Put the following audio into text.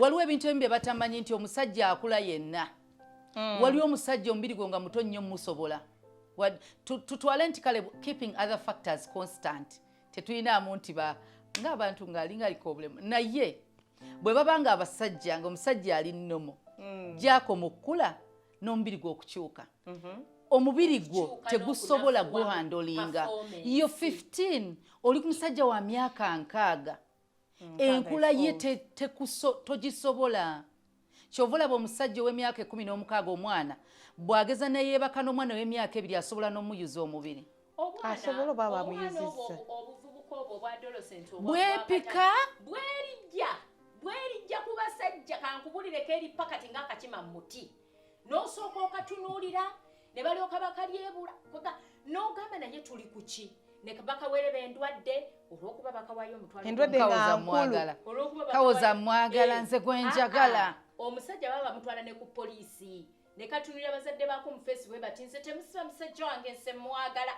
Waliwo ebintu ebimu bye batamanyi nti omusajja akula yenna. Waliwo omusajja omubiri gwo nga muto nnyo musobola. Tutwale nti kale keeping other factors constant. Tetulinamu nti ng'abantu ng'alinga aliko obulemu. Naye bwe baba nga abasajja ng'omusajja ali nnomo gyako mu kkula n'omubiri gwo okukyuka. Omubiri gwo tegusobola guhandolinga. Yo 15 oli ku musajja wa myaka 6. Enkula ye togisobola. Kyova olaba omusajja ow'emyaka 16 omwana bw'ageza ne yeebaka n'omwana ow'emyaka 2 asobola n'omuyuza omubiri. Asobola oba bamuyuzizza. Bwepika bwerijja ku basajja kankubulireko eri pakati ng'akakima mu muti. N'osooka okatunuulira ne balyoka bakalyebula n'ogamba naye tuli ku ki ne bakawereba endwadde olw'okuba bakawayo omutwalo endwadde nga mwagala kawoza mwagala nze gwenjagala. Omusajja baba bamutwala ne ku poliisi ne katunulira bazadde baako mu Facebook bati nze temusiba musajja wange nse mwagala.